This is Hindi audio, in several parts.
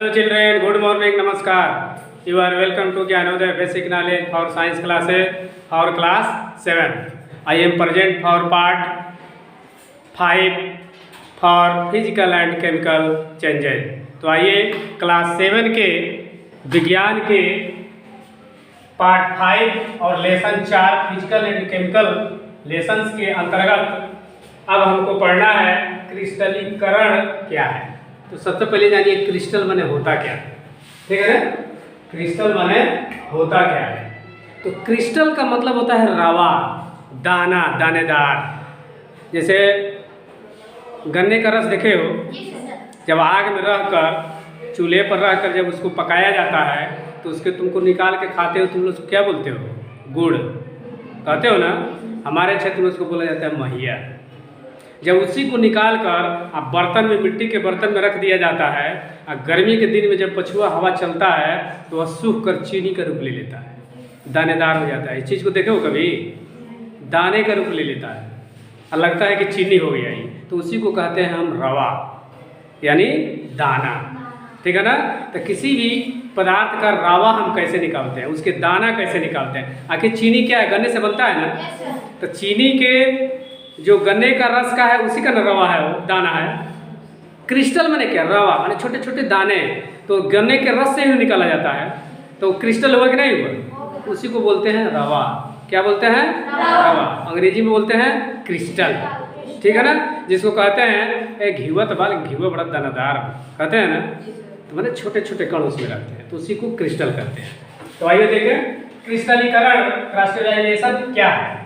Hello children, good morning, namaskar. You are welcome to Gyanodaya Basic Knowledge for Science classes for class 7. I am present for part 5 for Physical and Chemical Changes. तो आइए क्लास 7 के विज्ञान के पार्ट 5 और lesson 4 physical and chemical lessons के अंतर्गत अब हमको पढ़ना है क्रिस्टलीकरण क्या है। तो सबसे पहले जानिए क्रिस्टल माने होता क्या है, ठीक है ना। क्रिस्टल माने होता क्या है। तो क्रिस्टल का मतलब होता है रवा, दाना, दानेदार। जैसे गन्ने का रस देखे हो, जब आग में रहकर चूल्हे पर रहकर जब उसको पकाया जाता है तो उसके तुमको निकाल के खाते हो, तुम लोग क्या बोलते हो? गुड़ कहते हो ना। हमारे क्षेत्र में उसको बोला जाता है महिया। जब उसी को निकाल कर अब बर्तन में, मिट्टी के बर्तन में रख दिया जाता है और गर्मी के दिन में जब पछुआ हवा चलता है तो वह सूख कर चीनी का रूप ले लेता है, दानेदार हो जाता है। इस चीज़ को देखे हो कभी? दाने का रूप ले लेता है और लगता है कि चीनी हो गया ही, तो उसी को कहते हैं हम रवा, यानी दाना, ठीक है ना। तो किसी भी पदार्थ का रवा हम कैसे निकालते हैं, उसके दाना कैसे निकालते हैं? आखिर चीनी क्या है? गन्ने से बनता है ना। तो चीनी के जो गन्ने का रस का है उसी का रवा है, वो दाना है। क्रिस्टल माने क्या? रवा माने छोटे छोटे दाने। तो गन्ने के रस से ही निकाला जाता है, तो क्रिस्टल हुआ कि नहीं हुआ? उसी को बोलते हैं रवा। क्या बोलते हैं? रवा। अंग्रेजी में बोलते हैं क्रिस्टल, ठीक है ना। जिसको कहते हैं घीवा, तो घीवा बड़ा दानादार कहते हैं ना, तो मैंने छोटे छोटे कण उसमें रहते हैं, तो उसी को क्रिस्टल कहते हैं। तो आइए देखें क्रिस्टलीकरण, क्रिस्टलाइजेशन क्या है।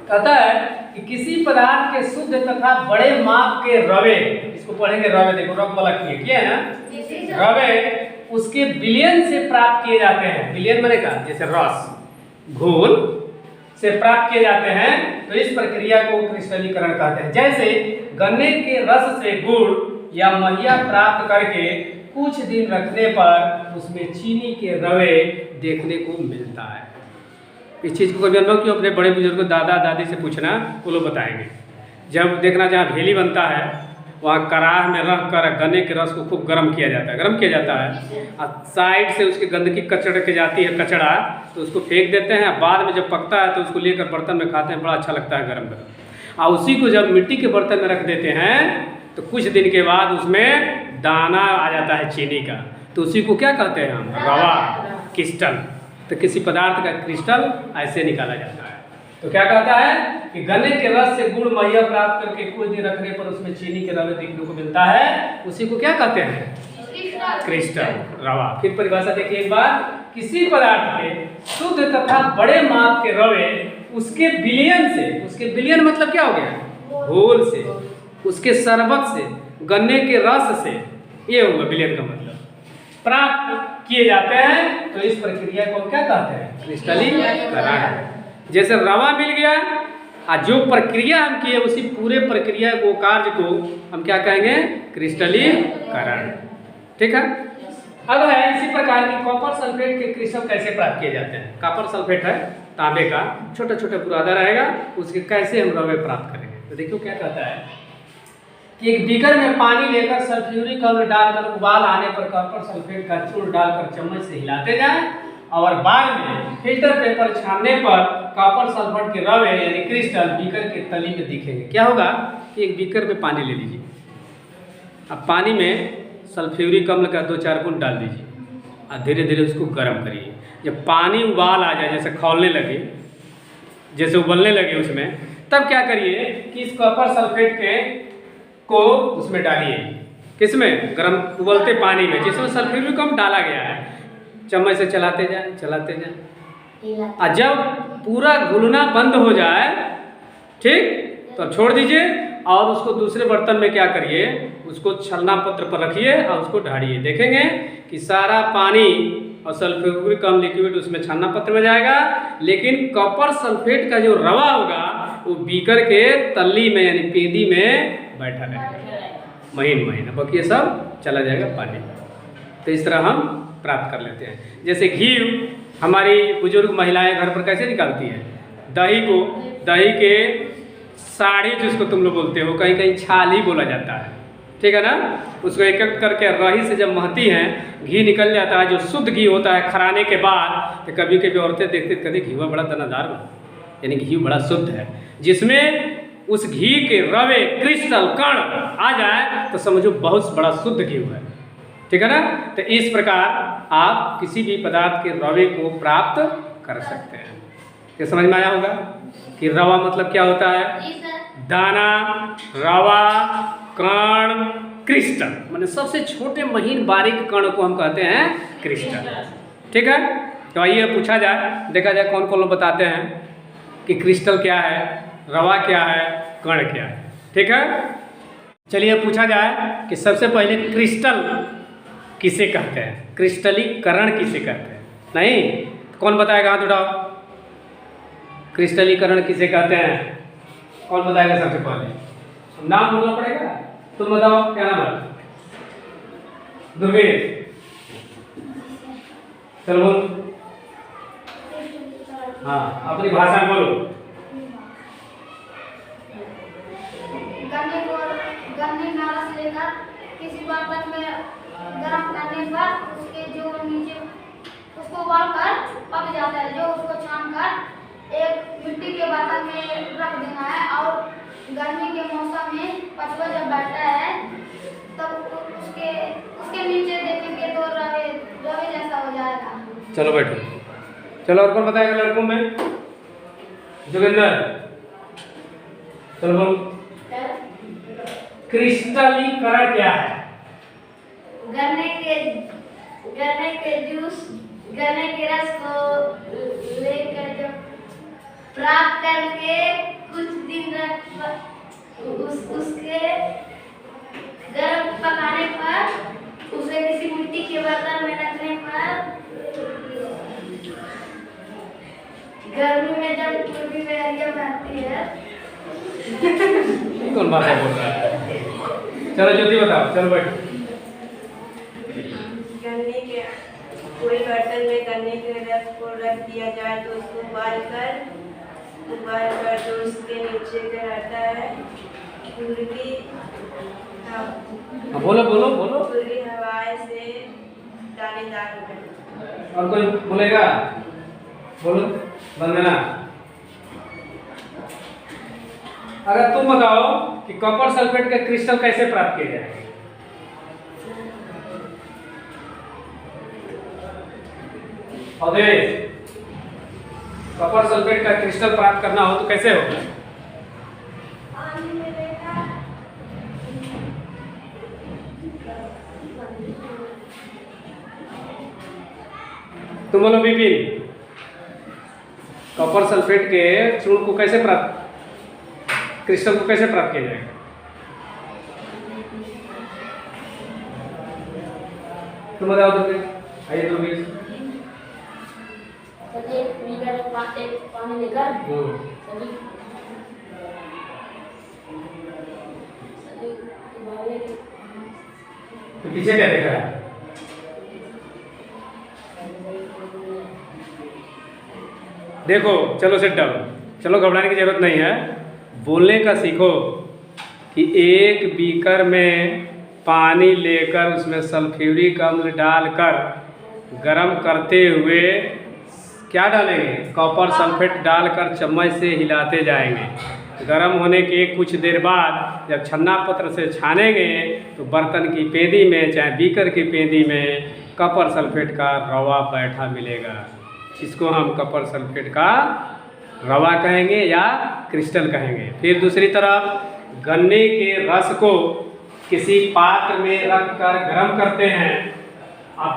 कहता है कि किसी पदार्थ के शुद्ध तथा बड़े माप के रवे, इसको पढ़ेंगे रवे, देखो रब वाला किया है ना, रवे उसके विलयन से प्राप्त किए जाते हैं। विलयन माने का, जैसे रस, घोल से प्राप्त किए जाते हैं, तो इस प्रक्रिया को क्रिस्टलीकरण कहते हैं। जैसे गन्ने के रस से गुड़ या महिया प्राप्त करके कुछ दिन रखने पर उसमें चीनी के रवे देखने को मिलता है। इस चीज़ को कभी अनुभव क्यों? अपने बड़े बुजुर्ग दादा दादी से पूछना, वो लोग बताएंगे। जब देखना जहाँ भेली बनता है वहाँ कराह में रख कर गन्ने के रस को खूब गर्म किया जाता है, गर्म किया जाता है और साइड से उसकी गंदगी कचड़ के जाती है, कचड़ा, तो उसको फेंक देते हैं। बाद में जब पकता है तो उसको लेकर बर्तन में खाते हैं, बड़ा अच्छा लगता है गर्म गर्म। और उसी को जब मिट्टी के बर्तन में रख देते हैं तो कुछ दिन के बाद उसमें दाना आ जाता है चीनी का, तो उसी को क्या कहते हैं हम? रवा, क्रिस्टल। तो किसी पदार्थ का क्रिस्टल ऐसे निकाला जाता है। तो क्या कहता है कि गन्ने के रस से गुड़ महिया प्राप्त करके कुछ दिन रखने पर उसमें चीनी के रवे देखने को मिलता है, उसी को क्या कहते हैं? क्रिस्टल, रवा। फिर परिभाषा देखिए एक बार, किसी पदार्थ के शुद्ध तथा बड़े माप के रवे उसके विलयन से, उसके विलयन मतलब क्या हो गया? घोल से, उसके शरबत से, गन्ने के रस से, ये होगा विलयन का मतलब, प्राप्त किए जाते हैं। तो इस प्रक्रिया को क्या कहते हैं? क्रिस्टलीकरण। जैसे रवा मिल गया और जो प्रक्रिया हम किए उसी पूरे प्रक्रिया को, कार्य को हम क्या कहेंगे? क्रिस्टलीकरण, ठीक है। अब है इसी प्रकार की कॉपर सल्फेट के क्रिस्टल कैसे प्राप्त किए जाते हैं। कॉपर सल्फेट है तांबे का, छोटा छोटा बुरादा रहेगा, उसके कैसे हम रवे प्राप्त करेंगे। तो देखो क्या कहता है कि एक बीकर में पानी लेकर सल्फ्यूरिक अम्ल डालकर उबाल आने पर कॉपर सल्फेट का चूर्ण डालकर चम्मच से हिलाते जाएं और बाद में फिल्टर पेपर छानने पर कॉपर सल्फेट के रवे यानी क्रिस्टल बीकर के तली में दिखेंगे। क्या होगा कि एक बीकर में पानी ले लीजिए, अब पानी में सल्फ्यूरिक अम्ल का 2-4 बूंद डाल दीजिए और धीरे धीरे उसको गर्म करिए। जब पानी उबाल आ जाए, जैसे खौलने लगे, जैसे उबलने लगे उसमें, तब क्या करिए कि इस कॉपर सल्फेट के को उसमें डालिए। किसमें? गर्म उबलते पानी में, जिसमें सल्फ्यूरिक अम्ल डाला गया है। चम्मच से चलाते जाए, चलाते जाए, और जब पूरा घुलना बंद हो जाए, ठीक, तो अब छोड़ दीजिए और उसको दूसरे बर्तन में क्या करिए, उसको छलना पत्र पर रखिए और उसको ढाड़िए। देखेंगे कि सारा पानी और सल्फ्यूरिक अम्ल लिक्विड उसमें छलना पत्र में जाएगा, लेकिन कॉपर सल्फेट का जो रवा होगा वो बीकर के तल्ली में यानी पेंदी में बैठा रहेगा, महीन महीन, बाकी ये सब चला जाएगा पानी। तो इस तरह हम प्राप्त कर लेते हैं। जैसे घी हमारी बुजुर्ग महिलाएं घर पर कैसे निकालती हैं? दही को, दही के साड़ी जिसको तुम लोग बोलते हो, कहीं कहीं छाल ही बोला जाता है, ठीक है ना। उसको एकत्र करके रही से जब महती हैं, घी निकल जाता है, जो शुद्ध घी होता है खराने के बाद, तो कभी कभी औरतें देखते कहते घी बड़ा दानादार बना, यानी घी बड़ा शुद्ध है, जिसमें उस घी के रवे क्रिस्टल कण आ जाए तो समझो बहुत बड़ा शुद्ध घी है, ठीक है ना। तो इस प्रकार आप किसी भी पदार्थ के रवे को प्राप्त कर सकते हैं। ये समझ में आया होगा कि रवा मतलब क्या होता है? दाना, रवा, कण, क्रिस्टल, माने सबसे छोटे महीन बारीक कण को हम कहते हैं क्रिस्टल, ठीक है। तो आइए पूछा जाए, देखा जाए कौन कौन लोग बताते हैं कि क्रिस्टल क्या है, रवा क्या है, कण क्या है, ठीक है। चलिए पूछा जाए कि सबसे पहले क्रिस्टल किसे कहते हैं, क्रिस्टलीकरण किसे कहते हैं? नहीं, कौन बताएगा? हाथ उठाओ। क्रिस्टलीकरण किसे कहते हैं? कौन बताएगा सबसे पहले? नाम बोलना पड़ेगा। तुम बताओ, क्या नाम है? दुर्गेश, चलो बोल। हाँ, अपनी भाषा में बोलो। गन्ने का रस लेकर किसी बर्तन में गर्म करने पर उसके जो नीचे उसको उबालकर पक जाता है, जो उसको छानकर एक मिट्टी के बर्तन में रख देना है, और गर्मी के मौसम में पशुआ जब बैठता है तब उसके नीचे देखेंगे तो रवे जैसा हो जाएगा। चलो बैठो। चलो और कौन बताएगा लड़कों में? जोगिंदर, चलो बोल। क्रिस्टलीकरण क्या है? गन्ने के जूस, गन्ने के रस को लेकर जब प्राप्त करके कुछ दिन उसके गर्म पकाने पर, उसे किसी मिट्टी के बर्तन में रखने पर, गर्मी में जब पूर्वी लहरियां बहती है। कौन भाषा बोल रहा है? चलो ज्योति बताओ, चलो बैठो। गन्ने के कोई बर्तन में गन्ने के रस को रख दिया जाए तो उसको उबाल कर जो उसके नीचे का रहता है पूर्वी बोलो बोलो बोलो। पूर्वी हवाएं से दानेदार हो जाए। और कोई बोलेगा? बोलो वंदना। अगर तुम बताओ कि कॉपर सल्फेट का क्रिस्टल कैसे प्राप्त किया जाएगा? अवधेश, कॉपर सल्फेट का क्रिस्टल प्राप्त करना हो तो कैसे होगा? तुम बोलो विपिन, कॉपर सल्फेट के चूर्ण को कैसे प्राप्त, क्रिस्टल को कैसे प्राप्त किया जाएगा? तुम बताओ दुर्गेश। आइए दुर्गेश। पानी लेकर तो पीछे क्या देख रहा है? देखो, चलो सेट डाउन, चलो घबराने की जरूरत नहीं है, बोलने का सीखो कि एक बीकर में पानी लेकर उसमें सल्फ्यूरिक अम्ल डालकर गरम करते हुए क्या डालेंगे? कॉपर सल्फेट डालकर चम्मच से हिलाते जाएंगे। गरम होने के कुछ देर बाद जब छन्ना पत्र से छानेंगे तो बर्तन की पेंदी में, चाहे बीकर की पेंदी में कॉपर सल्फेट का रवा बैठा मिलेगा, जिसको हम कॉपर सल्फेट का रवा कहेंगे या क्रिस्टल कहेंगे। फिर दूसरी तरफ गन्ने के रस को किसी पात्र में रखकर गर्म करते हैं। अब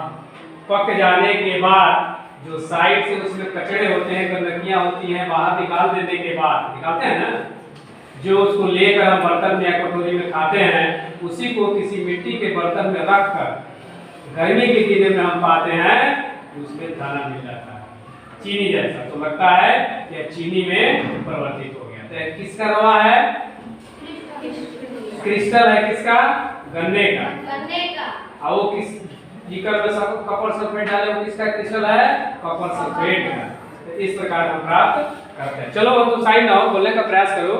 पक जाने के बाद जो साइड से उसमें कचड़े होते हैं, गंदगियाँ होती हैं, बाहर निकाल देने के बाद, निकालते हैं ना, जो उसको लेकर हम बर्तन में या कटोरी में खाते हैं, उसी को किसी मिट्टी के बर्तन में रखकर गर्मी के दिनों में हम पाते हैं, उसमें दाना मिल जाता है चीनी जैसा। तो लगता है कि चीनी में परिवर्तित हो गया। तो किसका रवा है? क्रिस्टल है किसका? गन्ने का। और वो किस बीकर में कॉपर सल्फेट डाले, वो किसका क्रिस्टल है? कॉपर सल्फेट का। तो इस प्रकार हम प्राप्त करते हैं। चलो हम तो साइड ना हो, बोलने का प्रयास करो,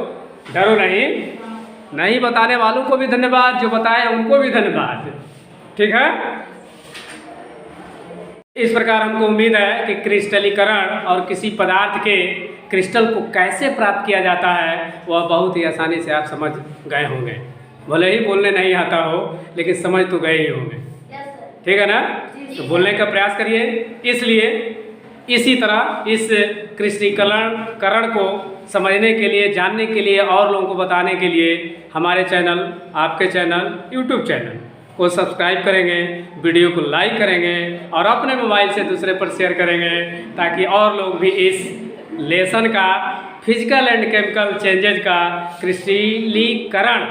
डरो नहीं। नहीं बताने वालों को भी धन्यवाद, जो बताए उनको भी धन्यवाद। ठीक है, इस प्रकार हमको उम्मीद है कि क्रिस्टलीकरण और किसी पदार्थ के क्रिस्टल को कैसे प्राप्त किया जाता है वह बहुत ही आसानी से आप समझ गए होंगे। भले ही बोलने नहीं आता हो लेकिन समझ तो गए ही होंगे। ठीक है ना? तो बोलने का प्रयास करिए। इसलिए इसी तरह इस क्रिस्टलीकरण को समझने के लिए, जानने के लिए और लोगों को बताने के लिए हमारे चैनल, आपके चैनल, यूट्यूब चैनल को सब्सक्राइब करेंगे, वीडियो को लाइक करेंगे और अपने मोबाइल से दूसरे पर शेयर करेंगे, ताकि और लोग भी इस लेसन का, फिजिकल एंड केमिकल चेंजेज का क्रिस्टलीकरण,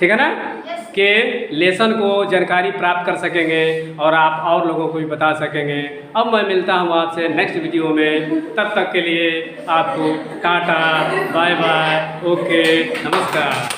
ठीक है ना, के लेसन को जानकारी प्राप्त कर सकेंगे और आप और लोगों को भी बता सकेंगे। अब मैं मिलता हूँ आपसे नेक्स्ट वीडियो में, तब तक के लिए आपको टाटा, बाय बाय, ओके, नमस्कार।